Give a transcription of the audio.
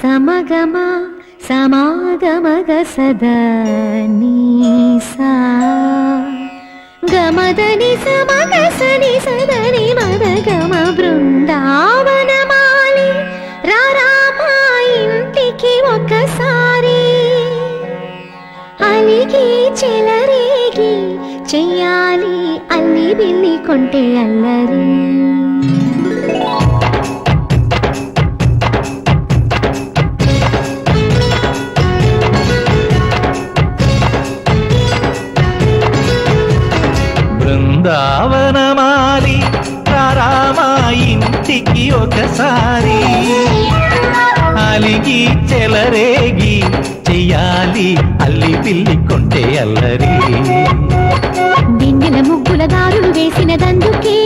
సమగమ సమాగమగ సదనీసా గమదని సమగ సని సదని మదగమ బృందావనమాలి రారామా ఇంటికి ఒకసారి అలిగి చెలరేగి చెయ్యాలి అల్లి బిల్లి కొంటే అల్లరి బృందావనమాలి రారామా ఇంటికి ఒకసారి అలిగి చెలరేగి చెయ్యాలి అల్లి పిల్లి కొంటే అల్లరి వెన్నెల ముగ్గుల దారులు వేసినదందుకే